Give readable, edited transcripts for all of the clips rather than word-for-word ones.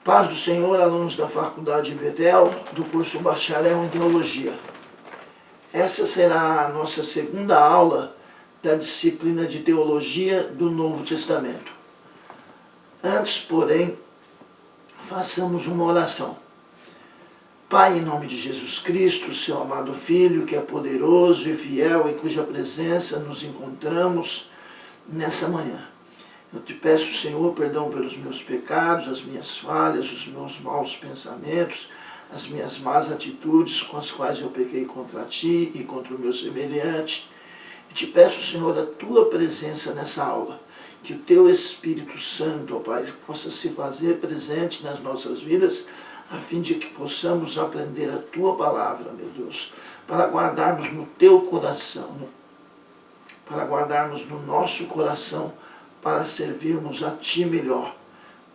Paz do Senhor, alunos da Faculdade Betel, do curso Bacharel em Teologia. Essa será a nossa segunda aula da disciplina de Teologia do Novo Testamento. Antes, porém, façamos uma oração. Pai, em nome de Jesus Cristo, seu amado Filho, que é poderoso e fiel, em cuja presença nos encontramos nessa manhã. Eu te peço, Senhor, perdão pelos meus pecados, as minhas falhas, os meus maus pensamentos, as minhas más atitudes com as quais eu pequei contra ti e contra o meu semelhante. E te peço, Senhor, a tua presença nessa aula, que o teu Espírito Santo, ó Pai, possa se fazer presente nas nossas vidas, a fim de que possamos aprender a tua palavra, meu Deus, para guardarmos no teu coração, para guardarmos no nosso coração, para servirmos a Ti melhor.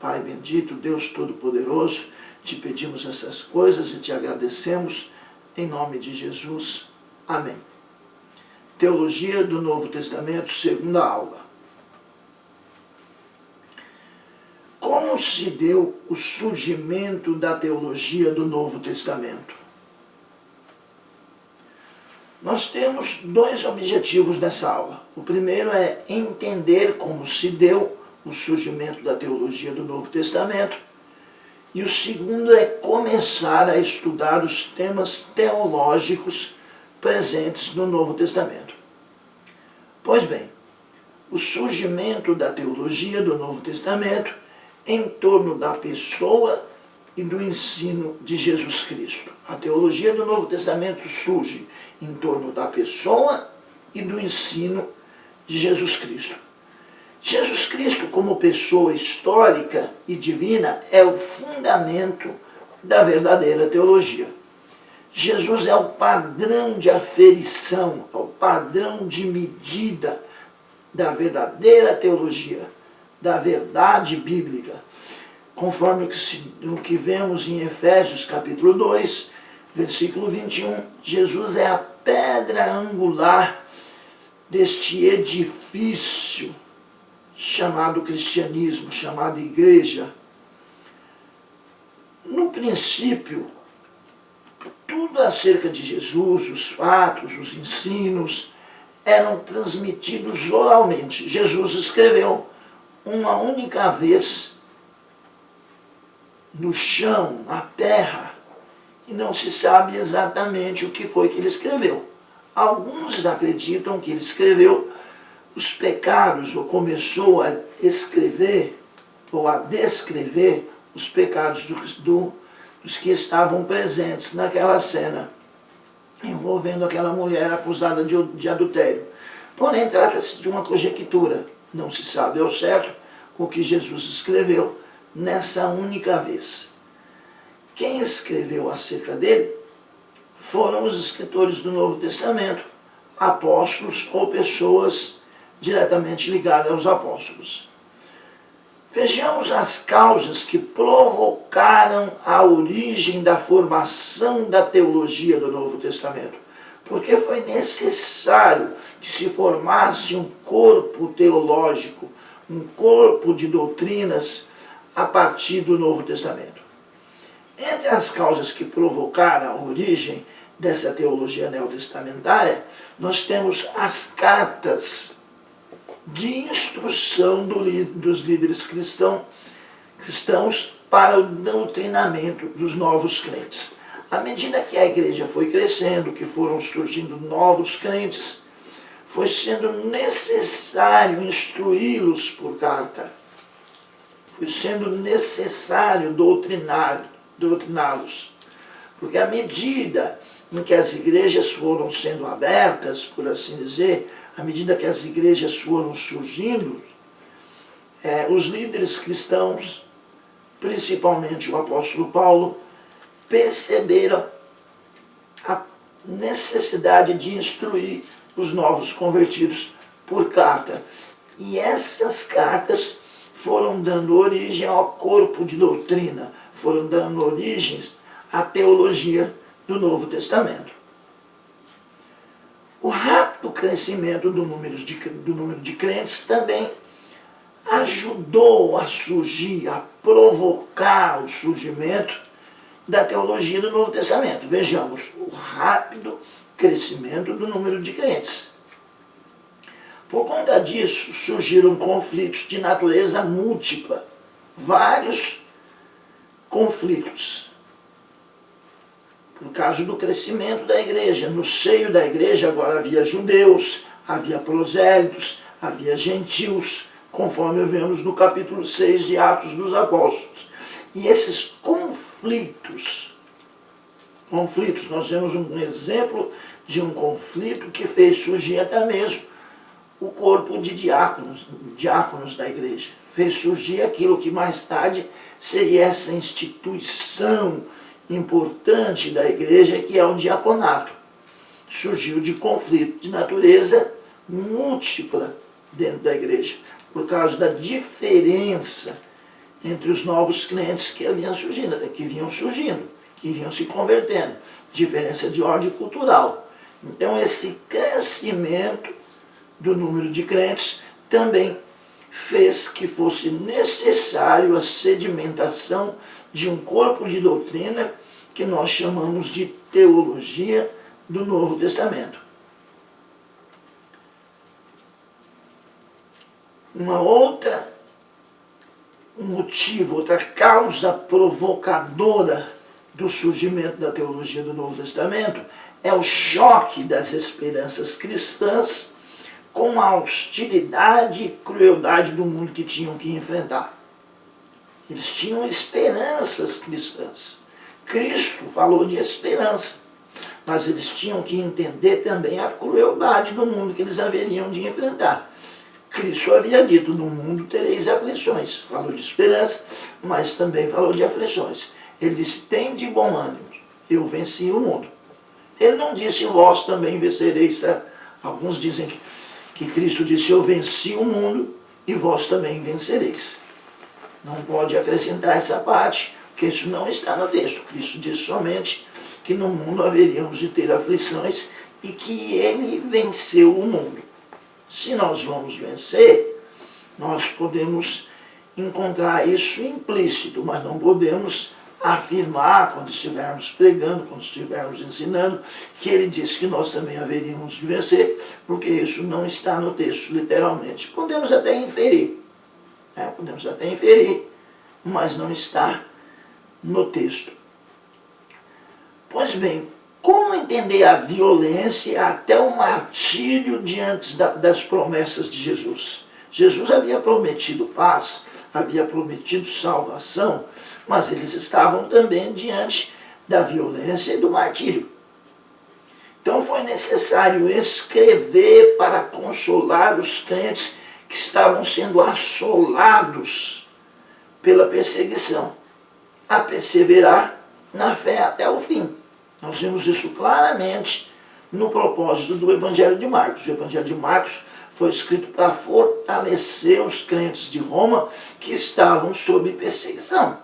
Pai bendito, Deus Todo-Poderoso, te pedimos essas coisas e te agradecemos, em nome de Jesus. Amém. Teologia do Novo Testamento, segunda aula. Como se deu o surgimento da teologia do Novo Testamento? Nós temos dois objetivos nessa aula. O primeiro é entender como se deu o surgimento da teologia do Novo Testamento. E o segundo é começar a estudar os temas teológicos presentes no Novo Testamento. Pois bem, o surgimento da teologia do Novo Testamento em torno da pessoa e do ensino de Jesus Cristo. A teologia do Novo Testamento surge em torno da pessoa e do ensino de Jesus Cristo. Jesus Cristo, como pessoa histórica e divina, é o fundamento da verdadeira teologia. Jesus é o padrão de aferição, é o padrão de medida da verdadeira teologia, da verdade bíblica. Conforme o que vemos em Efésios capítulo 2, versículo 21, Jesus é a pedra angular deste edifício chamado cristianismo, chamado igreja. No princípio, tudo acerca de Jesus, os fatos, os ensinos, eram transmitidos oralmente. Jesus escreveu uma única vez no chão, na terra, e não se sabe exatamente o que foi que ele escreveu. Alguns acreditam que ele escreveu os pecados, ou começou a escrever, ou a descrever os pecados dos que estavam presentes naquela cena, envolvendo aquela mulher acusada de adultério. Porém, trata-se de uma conjectura. Não se sabe ao certo o que Jesus escreveu nessa única vez. Quem escreveu acerca dele foram os escritores do Novo Testamento, apóstolos ou pessoas diretamente ligadas aos apóstolos. Vejamos as causas que provocaram a origem da formação da teologia do Novo Testamento. Porque foi necessário que se formasse um corpo teológico, um corpo de doutrinas a partir do Novo Testamento. Entre as causas que provocaram a origem dessa teologia neotestamentária, nós temos as cartas de instrução dos líderes cristãos para o doutrinamento dos novos crentes. À medida que a igreja foi crescendo, que foram surgindo novos crentes, foi sendo necessário instruí-los por carta. Foi sendo necessário doutriná-los. Porque à medida em que as igrejas foram sendo abertas, por assim dizer, à medida que as igrejas foram surgindo, os líderes cristãos, principalmente o apóstolo Paulo, perceberam a necessidade de instruir os novos convertidos por carta. E essas cartas foram dando origem ao corpo de doutrina, foram dando origem à teologia do Novo Testamento. O rápido crescimento do número de crentes também ajudou a surgir, a provocar o surgimento da teologia do Novo Testamento. Vejamos o rápido crescimento do número de crentes. Por conta disso, surgiram conflitos de natureza múltipla, vários conflitos. Por causa do crescimento da igreja. No seio da igreja agora havia judeus, havia prosélitos, havia gentios, conforme vemos no capítulo 6 de Atos dos Apóstolos. E esses conflitos, nós temos um exemplo de um conflito que fez surgir até mesmo o corpo de diáconos da igreja. Fez surgir aquilo que mais tarde seria essa instituição importante da igreja, que é o diaconato. Surgiu de conflito de natureza múltipla dentro da igreja, por causa da diferença entre os novos crentes que vinham surgindo, que vinham se convertendo, diferença de ordem cultural. Então esse crescimento do número de crentes também fez que fosse necessário a sedimentação de um corpo de doutrina que nós chamamos de teologia do Novo Testamento. Outra causa provocadora do surgimento da teologia do Novo Testamento é o choque das esperanças cristãs com a hostilidade e crueldade do mundo que tinham que enfrentar. Eles tinham esperanças cristãs. Cristo falou de esperança, mas eles tinham que entender também a crueldade do mundo que eles haveriam de enfrentar. Cristo havia dito, no mundo tereis aflições. Falou de esperança, mas também falou de aflições. Ele disse, tem de bom ânimo, eu venci o mundo. Ele não disse, vós também vencereis. Tá? Alguns dizem que Cristo disse, eu venci o mundo e vós também vencereis. Não pode acrescentar essa parte, porque isso não está no texto. Cristo disse somente que no mundo haveríamos de ter aflições e que ele venceu o mundo. Se nós vamos vencer, nós podemos encontrar isso implícito, mas não podemos afirmar, quando estivermos pregando, quando estivermos ensinando, que ele disse que nós também haveríamos de vencer, porque isso não está no texto, literalmente. Podemos até inferir, mas não está no texto. Pois bem, como entender a violência até o martírio diante das promessas de Jesus? Jesus havia prometido paz, havia prometido salvação, mas eles estavam também diante da violência e do martírio. Então foi necessário escrever para consolar os crentes que estavam sendo assolados pela perseguição, a perseverar na fé até o fim. Nós vemos isso claramente no propósito do Evangelho de Marcos. O Evangelho de Marcos foi escrito para fortalecer os crentes de Roma que estavam sob perseguição.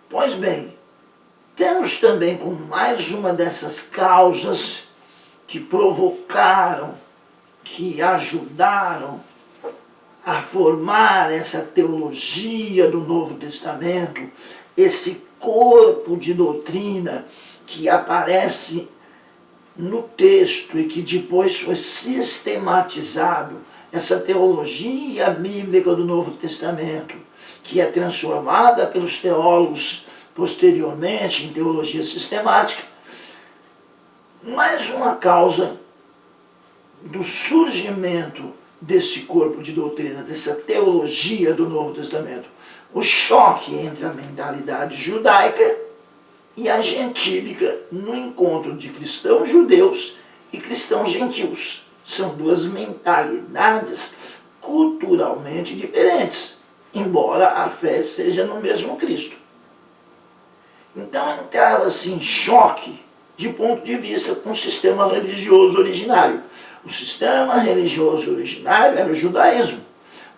Pois bem, temos também como mais uma dessas causas que provocaram, que ajudaram a formar essa teologia do Novo Testamento, esse corpo de doutrina que aparece no texto e que depois foi sistematizado, essa teologia bíblica do Novo Testamento, que é transformada pelos teólogos posteriormente em teologia sistemática. Mais uma causa do surgimento desse corpo de doutrina, dessa teologia do Novo Testamento. O choque entre a mentalidade judaica e a gentílica no encontro de cristãos judeus e cristãos gentios. São duas mentalidades culturalmente diferentes, embora a fé seja no mesmo Cristo. Então entrava-se em choque de ponto de vista com o sistema religioso originário. O sistema religioso originário era o judaísmo,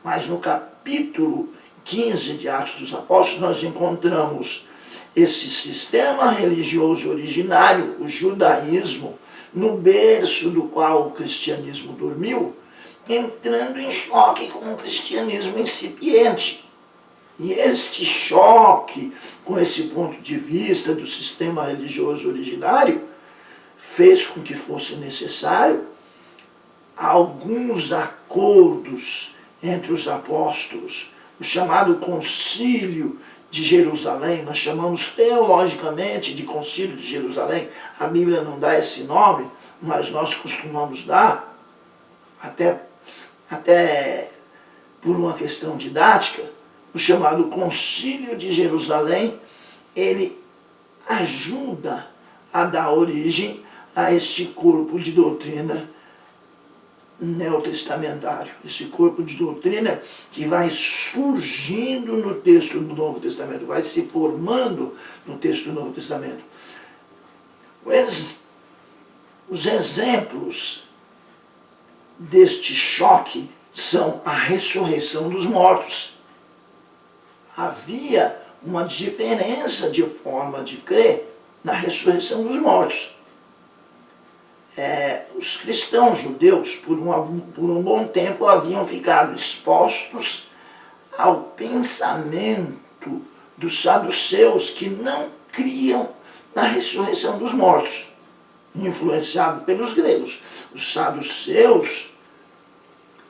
mas no capítulo 15 de Atos dos Apóstolos nós encontramos esse sistema religioso originário, o judaísmo, no berço do qual o cristianismo dormiu, entrando em choque com o cristianismo incipiente. E este choque com esse ponto de vista do sistema religioso originário fez com que fosse necessário alguns acordos entre os apóstolos, o chamado Concílio de Jerusalém. Nós chamamos teologicamente de Concílio de Jerusalém. A Bíblia não dá esse nome, mas nós costumamos dar, até por uma questão didática. O chamado Concílio de Jerusalém, ele ajuda a dar origem a este corpo de doutrina neotestamentário, esse corpo de doutrina que vai surgindo no texto do Novo Testamento, vai se formando no texto do Novo Testamento. Os exemplos deste choque são a ressurreição dos mortos. Havia uma diferença de forma de crer na ressurreição dos mortos. Os cristãos judeus, por um bom tempo, haviam ficado expostos ao pensamento dos saduceus, que não criam na ressurreição dos mortos, influenciado pelos gregos. Os saduceus,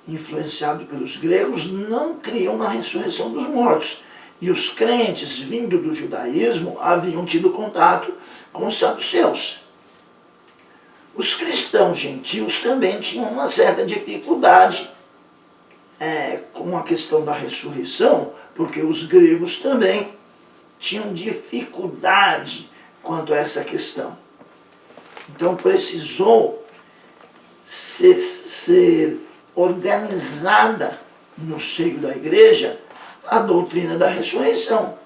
influenciados pelos gregos, não criam na ressurreição dos mortos. E os crentes, vindo do judaísmo, haviam tido contato com os saduceus. Os cristãos gentios também tinham uma certa dificuldade com a questão da ressurreição, porque os gregos também tinham dificuldade quanto a essa questão. Então precisou ser organizada no seio da igreja a doutrina da ressurreição,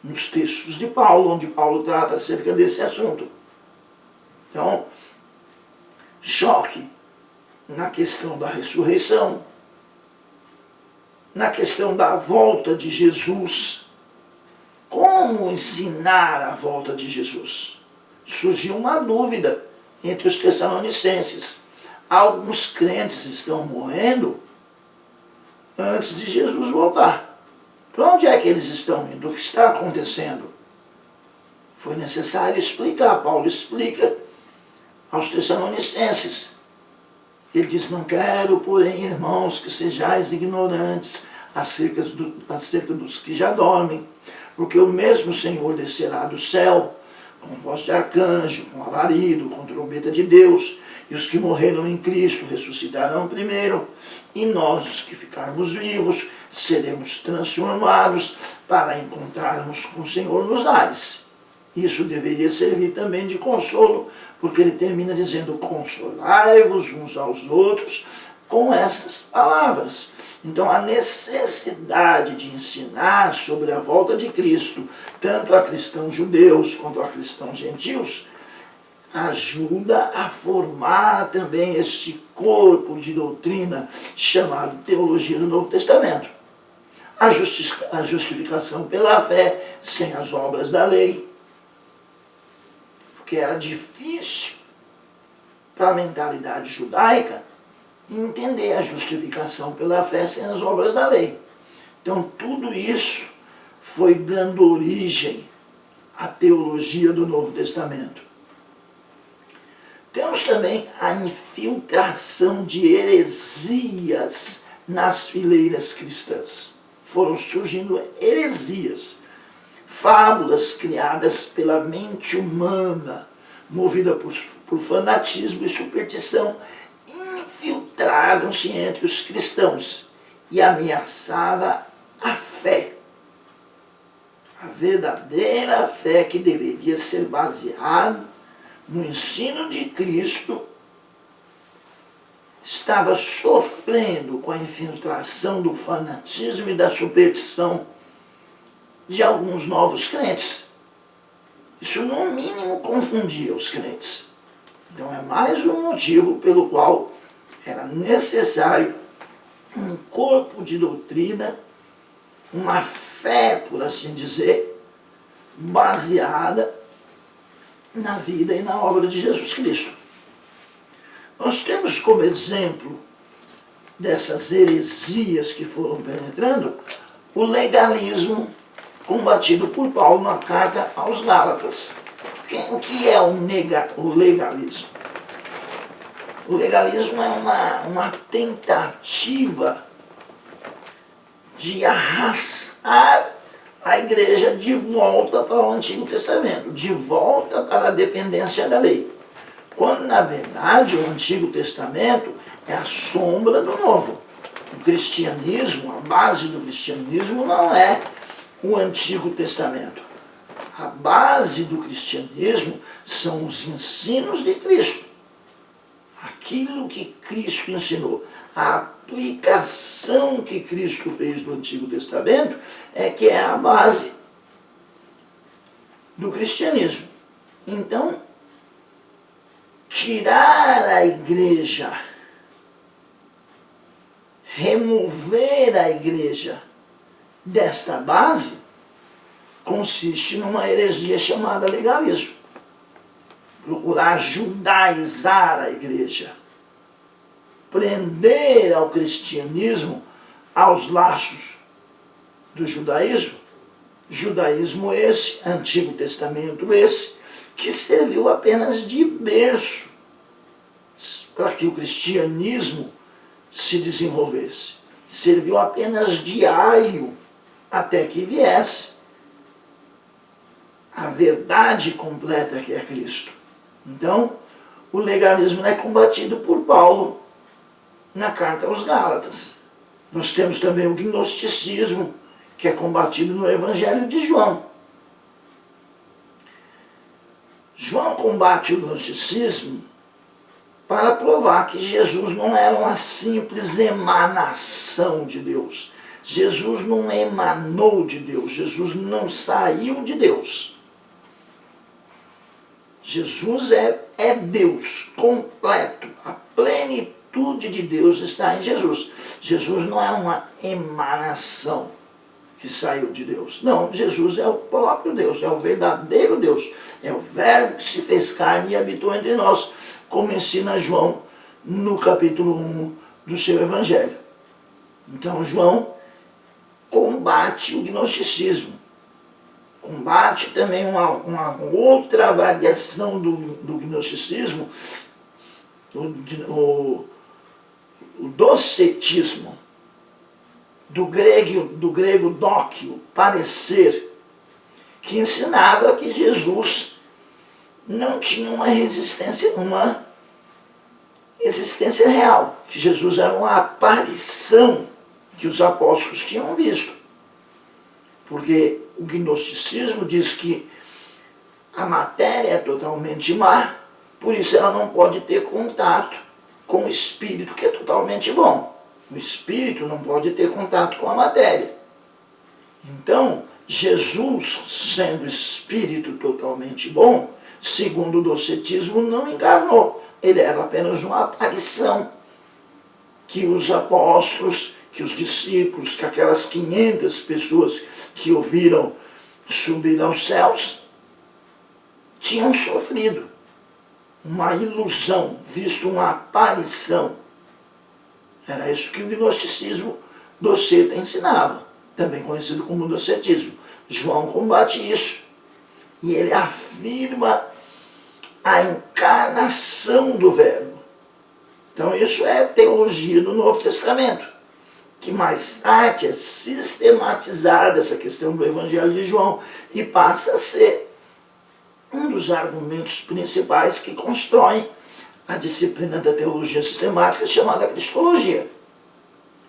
nos textos de Paulo, onde Paulo trata acerca desse assunto. Então, choque na questão da ressurreição, na questão da volta de Jesus. Como ensinar a volta de Jesus? Surgiu uma dúvida entre os tessalonicenses. Alguns crentes estão morrendo antes de Jesus voltar. Para onde é que eles estão indo? O que está acontecendo? Foi necessário explicar. Paulo explica aos tessalonicenses. Ele diz: não quero, porém, irmãos, que sejais ignorantes acerca dos que já dormem, porque o mesmo Senhor descerá do céu, com voz de arcanjo, com alarido, com trombeta de Deus, e os que morreram em Cristo ressuscitarão primeiro, e nós, os que ficarmos vivos, seremos transformados para encontrarmos com o Senhor nos ares. Isso deveria servir também de consolo, porque ele termina dizendo: consolai-vos uns aos outros com estas palavras. Então a necessidade de ensinar sobre a volta de Cristo, tanto a cristãos judeus quanto a cristãos gentios, ajuda a formar também este corpo de doutrina chamado teologia do Novo Testamento. A justificação pela fé sem as obras da lei, porque era difícil para a mentalidade judaica entender a justificação pela fé sem as obras da lei. Então tudo isso foi dando origem à teologia do Novo Testamento. Temos também a infiltração de heresias nas fileiras cristãs. Foram surgindo heresias, fábulas criadas pela mente humana, movida por fanatismo e superstição, infiltraram-se entre os cristãos e ameaçava a fé. A verdadeira fé, que deveria ser baseada no ensino de Cristo, estava sofrendo com a infiltração do fanatismo e da superstição de alguns novos crentes. Isso, no mínimo, confundia os crentes. Então é mais um motivo pelo qual era necessário um corpo de doutrina, uma fé, por assim dizer, baseada na vida e na obra de Jesus Cristo. Nós temos como exemplo dessas heresias que foram penetrando o legalismo combatido por Paulo na carta aos Gálatas. O que é o legalismo? O legalismo é uma tentativa de arrastar a igreja de volta para o Antigo Testamento, de volta para a dependência da lei. Quando, na verdade, o Antigo Testamento é a sombra do Novo. O cristianismo, a base do cristianismo não é o Antigo Testamento. A base do cristianismo são os ensinos de Cristo. Aquilo que Cristo ensinou, a aplicação que Cristo fez do Antigo Testamento é que é a base do cristianismo. Então, tirar a igreja, remover a igreja desta base, consiste numa heresia chamada legalismo. Procurar judaizar a igreja, prender ao cristianismo aos laços do judaísmo, judaísmo esse, Antigo Testamento esse, que serviu apenas de berço para que o cristianismo se desenvolvesse. Serviu apenas de aio até que viesse a verdade completa que é Cristo. Então, o legalismo é combatido por Paulo na carta aos Gálatas. Nós temos também o gnosticismo, que é combatido no Evangelho de João. João combate o gnosticismo para provar que Jesus não era uma simples emanação de Deus. Jesus não emanou de Deus, Jesus não saiu de Deus. Jesus é Deus completo, a plenitude de Deus está em Jesus. Jesus não é uma emanação que saiu de Deus. Não, Jesus é o próprio Deus, é o verdadeiro Deus. É o Verbo que se fez carne e habitou entre nós, como ensina João no capítulo 1 do seu Evangelho. Então João combate o gnosticismo. Combate também uma outra variação do gnosticismo, o docetismo, do grego dóquio, parecer, que ensinava que Jesus não tinha uma existência real, que Jesus era uma aparição que os apóstolos tinham visto. Porque o gnosticismo diz que a matéria é totalmente má, por isso ela não pode ter contato com o espírito, que é totalmente bom. O espírito não pode ter contato com a matéria. Então, Jesus, sendo espírito totalmente bom, segundo o docetismo, não encarnou. Ele era apenas uma aparição que os apóstolos, que os discípulos, que aquelas 500 pessoas que o viram subir aos céus, tinham sofrido uma ilusão, visto uma aparição. Era isso que o gnosticismo doceta ensinava, também conhecido como docetismo. João combate isso, e ele afirma a encarnação do Verbo. Então isso é teologia do Novo Testamento, que mais tarde é sistematizada essa questão do Evangelho de João e passa a ser um dos argumentos principais que constroem a disciplina da teologia sistemática chamada cristologia.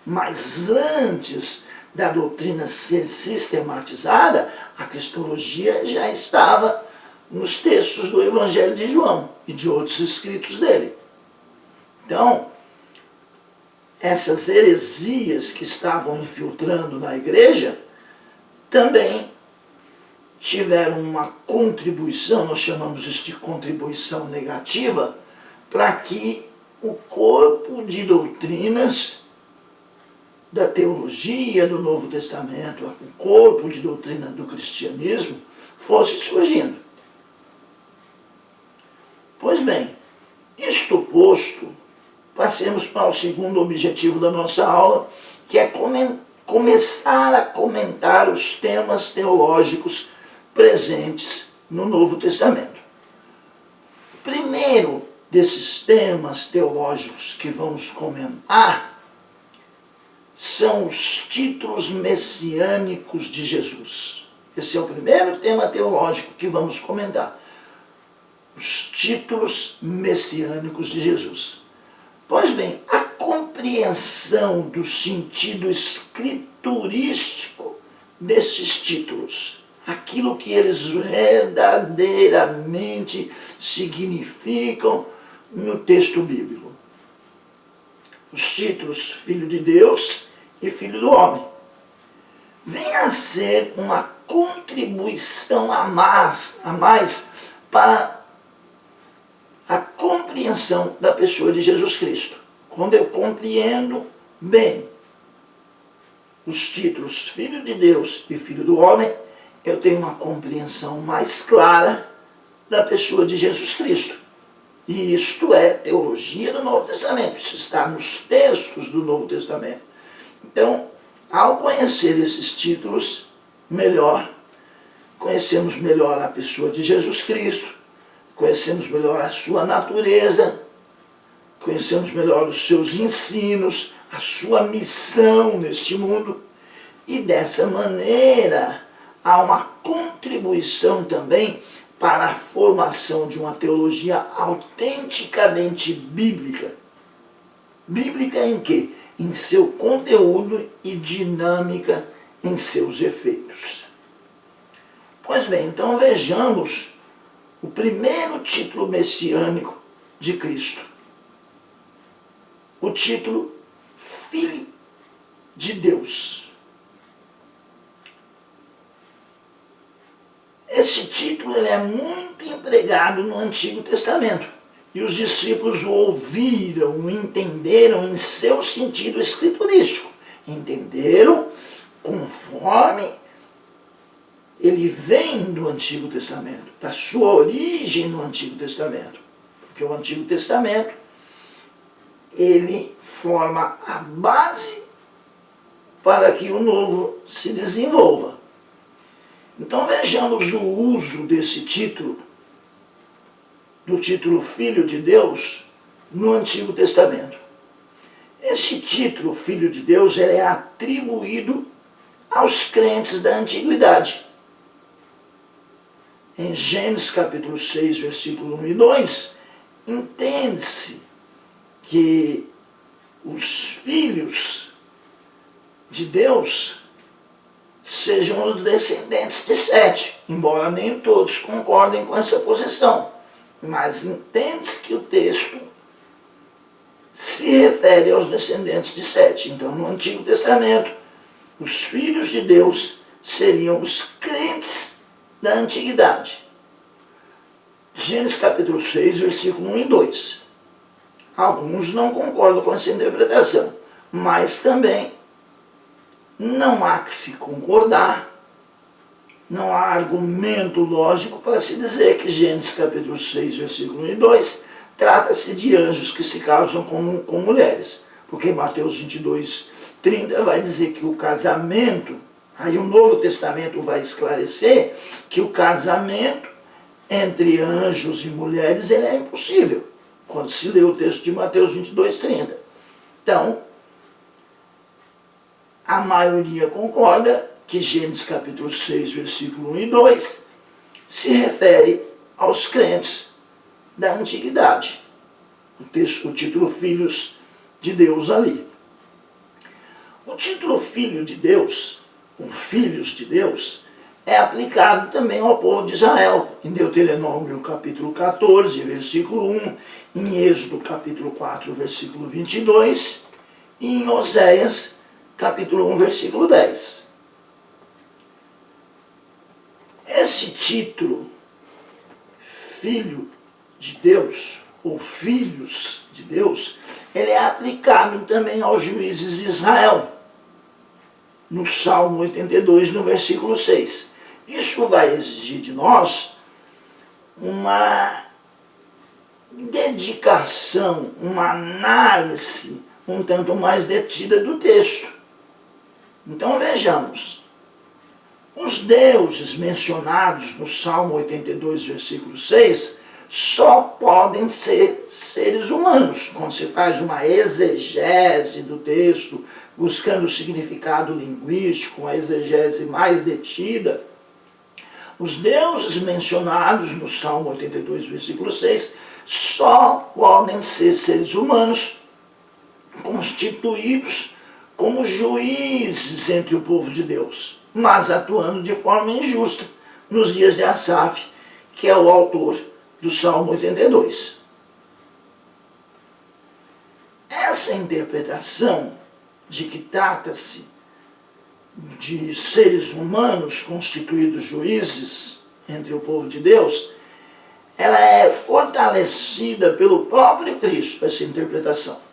Mas antes da doutrina ser sistematizada, a cristologia já estava nos textos do Evangelho de João e de outros escritos dele. Então, essas heresias que estavam infiltrando na igreja também tiveram uma contribuição, nós chamamos isso de contribuição negativa, para que o corpo de doutrinas da teologia do Novo Testamento, o corpo de doutrina do cristianismo, fosse surgindo. Pois bem, isto posto, passemos para o segundo objetivo da nossa aula, que é começar a comentar os temas teológicos presentes no Novo Testamento. O primeiro desses temas teológicos que vamos comentar são os títulos messiânicos de Jesus. Esse é o primeiro tema teológico que vamos comentar. Os títulos messiânicos de Jesus. Pois bem, a compreensão do sentido escriturístico desses títulos, aquilo que eles verdadeiramente significam no texto bíblico. Os títulos Filho de Deus e Filho do Homem vem a ser uma contribuição a mais para a compreensão da pessoa de Jesus Cristo. Quando eu compreendo bem os títulos Filho de Deus e Filho do Homem, eu tenho uma compreensão mais clara da pessoa de Jesus Cristo. E isto é teologia do Novo Testamento, isso está nos textos do Novo Testamento. Então, ao conhecer esses títulos melhor, conhecemos melhor a pessoa de Jesus Cristo, conhecemos melhor a sua natureza, conhecemos melhor os seus ensinos, a sua missão neste mundo, e dessa maneira há uma contribuição também para a formação de uma teologia autenticamente bíblica. Bíblica em quê? Em seu conteúdo e dinâmica em seus efeitos. Pois bem, então vejamos o primeiro título messiânico de Cristo. O título Filho de Deus. Esse título ele é muito empregado no Antigo Testamento. E os discípulos o ouviram, o entenderam em seu sentido escriturístico. Entenderam conforme ele vem do Antigo Testamento, da sua origem no Antigo Testamento. Porque o Antigo Testamento, ele forma a base para que o Novo se desenvolva. Então vejamos o uso desse título, do título Filho de Deus, no Antigo Testamento. Esse título, Filho de Deus, ele é atribuído aos crentes da Antiguidade. Em Gênesis capítulo 6, versículo 1 e 2, entende-se que os filhos de Deus sejam os descendentes de Sete, embora nem todos concordem com essa posição. Mas entende-se que o texto se refere aos descendentes de Sete. Então, no Antigo Testamento, os filhos de Deus seriam os crentes da antiguidade. Gênesis capítulo 6, versículo 1 e 2. Alguns não concordam com essa interpretação, mas também não há que se concordar, não há argumento lógico para se dizer que Gênesis capítulo 6, versículo 1 e 2 trata-se de anjos que se casam com mulheres. Porque Mateus 22, 30 vai dizer que o casamento, aí o Novo Testamento vai esclarecer que o casamento entre anjos e mulheres ele é impossível, quando se lê o texto de Mateus 22, 30. Então, a maioria concorda que Gênesis capítulo 6, versículo 1 e 2 se refere aos crentes da antiguidade. O título Filhos de Deus ali. O título Filho de Deus, ou Filhos de Deus, é aplicado também ao povo de Israel, em Deuteronômio capítulo 14, versículo 1, em Êxodo capítulo 4, versículo 22, e em Oséias capítulo 1, versículo 10. Esse título, Filho de Deus, ou Filhos de Deus, ele é aplicado também aos juízes de Israel, no Salmo 82, no versículo 6. Isso vai exigir de nós uma dedicação, uma análise um tanto mais detida do texto. Então vejamos, os deuses mencionados no Salmo 82, versículo 6, só podem ser seres humanos. Quando se faz uma exegese do texto, buscando o significado linguístico, uma exegese mais detida, os deuses mencionados no Salmo 82, versículo 6, só podem ser seres humanos constituídos como juízes entre o povo de Deus, mas atuando de forma injusta nos dias de Asaf, que é o autor do Salmo 82. Essa interpretação de que trata-se de seres humanos constituídos juízes entre o povo de Deus, ela é fortalecida pelo próprio Cristo, essa interpretação,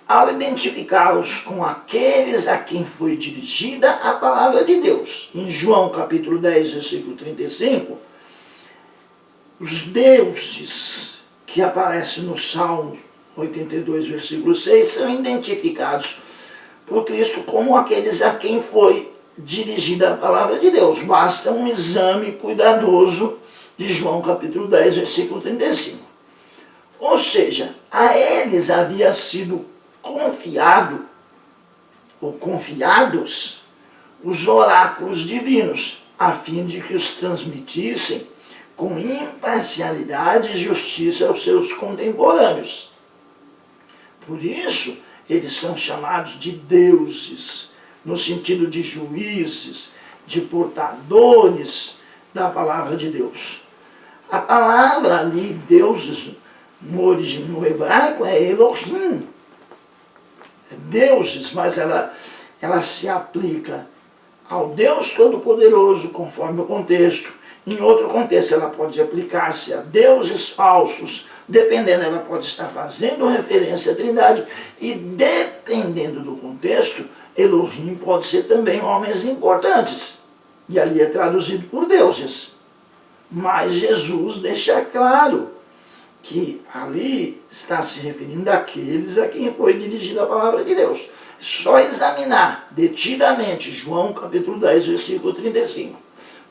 ao identificá-los com aqueles a quem foi dirigida a palavra de Deus. Em João capítulo 10, versículo 35, os deuses que aparecem no Salmo 82, versículo 6, são identificados por Cristo como aqueles a quem foi dirigida a palavra de Deus. Basta um exame cuidadoso de João capítulo 10, versículo 35. Ou seja, a eles havia sido confiado, ou confiados, os oráculos divinos, a fim de que os transmitissem com imparcialidade e justiça aos seus contemporâneos. Por isso, eles são chamados de deuses, no sentido de juízes, de portadores da palavra de Deus. A palavra ali, deuses, no hebraico, é Elohim. É deuses, mas ela se aplica ao Deus Todo-Poderoso, conforme o contexto. Em outro contexto, ela pode aplicar-se a deuses falsos, dependendo, ela pode estar fazendo referência à Trindade, e dependendo do contexto, Elohim pode ser também homens importantes, e ali é traduzido por deuses. Mas Jesus deixa claro que ali está se referindo àqueles a quem foi dirigida a palavra de Deus. Só examinar detidamente João capítulo 10, versículo 35.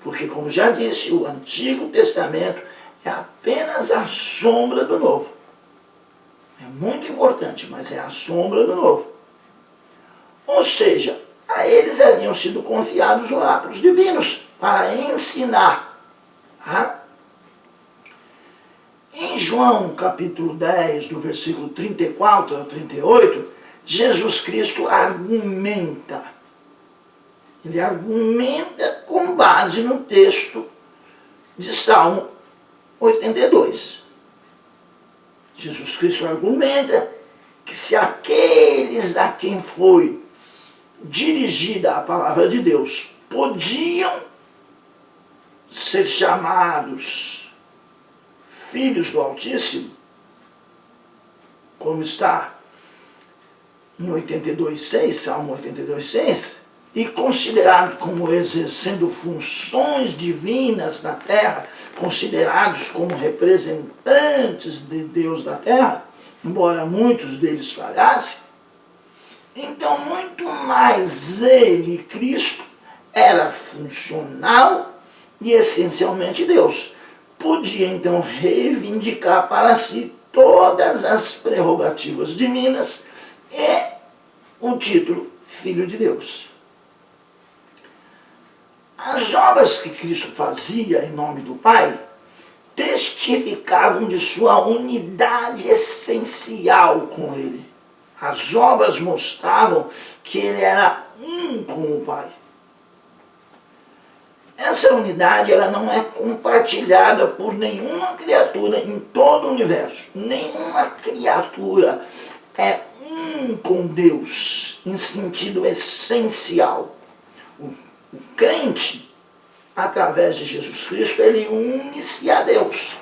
Porque, como já disse, o Antigo Testamento é apenas a sombra do Novo. É muito importante, mas é a sombra do Novo. Ou seja, a eles haviam sido confiados oráculos divinos para ensinar. Em João capítulo 10, do versículo 34 ao 38, Jesus Cristo argumenta. Ele argumenta com base no texto de Salmo 82. Jesus Cristo argumenta que se aqueles a quem foi dirigida a palavra de Deus podiam ser chamados filhos do Altíssimo, como está em 82,6, Salmo 82,6, e considerados como exercendo funções divinas na terra, considerados como representantes de Deus da terra, embora muitos deles falhassem, então muito mais ele, Cristo, era funcional e essencialmente Deus. Podia então reivindicar para si todas as prerrogativas divinas e o título Filho de Deus. As obras que Cristo fazia em nome do Pai testificavam de sua unidade essencial com Ele. As obras mostravam que Ele era um com o Pai. Essa unidade ela não é compartilhada por nenhuma criatura em todo o universo. Nenhuma criatura é um com Deus em sentido essencial. O crente, através de Jesus Cristo, ele une-se a Deus.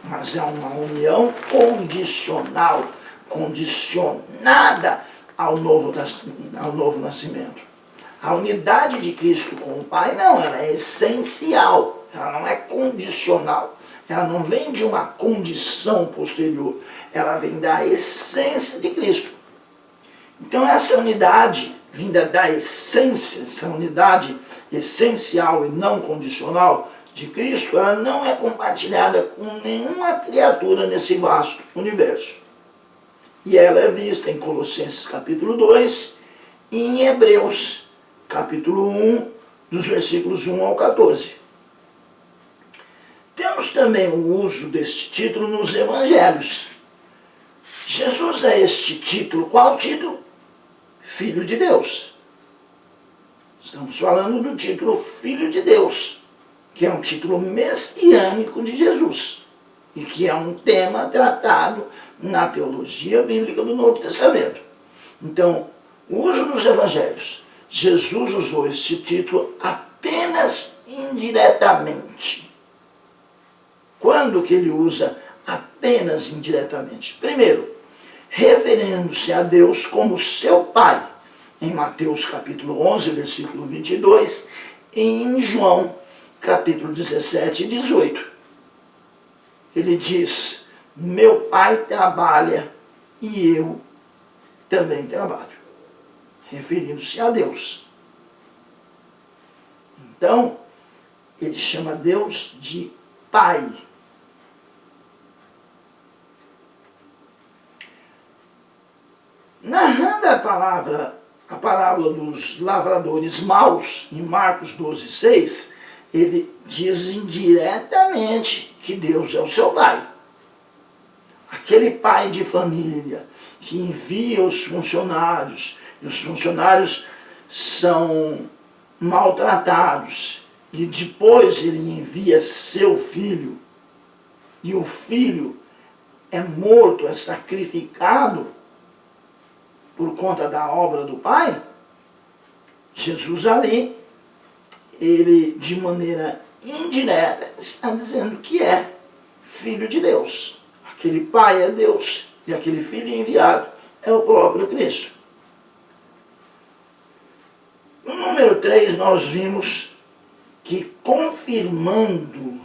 Mas é uma união condicional, condicionada ao novo nascimento. A unidade de Cristo com o Pai, não, ela é essencial, ela não é condicional, Ela não vem de uma condição posterior, ela vem da essência de Cristo. Então essa unidade vinda da essência, essa unidade essencial e não condicional de Cristo, ela não é compartilhada com nenhuma criatura nesse vasto universo. E ela é vista em Colossenses capítulo 2 e em Hebreus capítulo 1, dos versículos 1 ao 14. Temos também o uso deste título nos evangelhos. Jesus é este título. Qual título? Filho de Deus. Estamos falando do título Filho de Deus, que é um título messiânico de Jesus e que é um tema tratado na teologia bíblica do Novo Testamento. Então, o uso nos evangelhos. Jesus usou este título apenas indiretamente. Quando que ele usa apenas indiretamente? Primeiro, referindo-se a Deus como seu Pai, em Mateus capítulo 11, versículo 22, e em João capítulo 17 e 18. Ele diz, meu Pai trabalha e eu também trabalho, referindo-se a Deus. Então, ele chama Deus de Pai. Narrando a parábola dos lavradores maus, em Marcos 12, 6, ele diz indiretamente que Deus é o seu Pai. Aquele pai de família que envia os funcionários, e os funcionários são maltratados, e depois ele envia seu filho, e o filho é morto, é sacrificado por conta da obra do Pai. Jesus ali, ele de maneira indireta está dizendo que é Filho de Deus. Aquele Pai é Deus e aquele Filho enviado é o próprio Cristo. No número 3 nós vimos que confirmando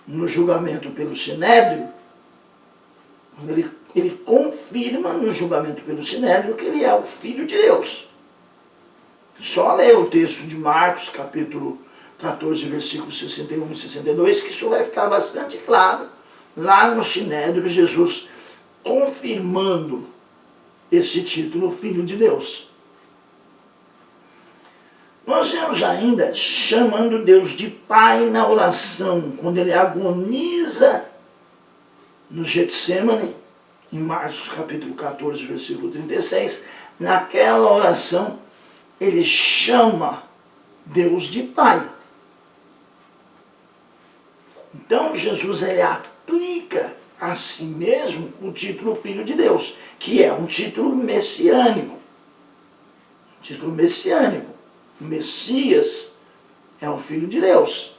no julgamento pelo Sinédrio, ele confirma no julgamento pelo Sinédrio que ele é o Filho de Deus. Só ler o texto de Marcos, capítulo 14, versículos 61 e 62, que isso vai ficar bastante claro. Lá no Sinédrio, Jesus confirmando esse título, Filho de Deus. Nós vemos ainda chamando Deus de Pai na oração, quando ele agoniza no Getsêmani, em Marcos capítulo 14, versículo 36, naquela oração, ele chama Deus de Pai. Então, Jesus ele aplica a si mesmo o título Filho de Deus, que é um título messiânico. Um título messiânico. O Messias é o Filho de Deus.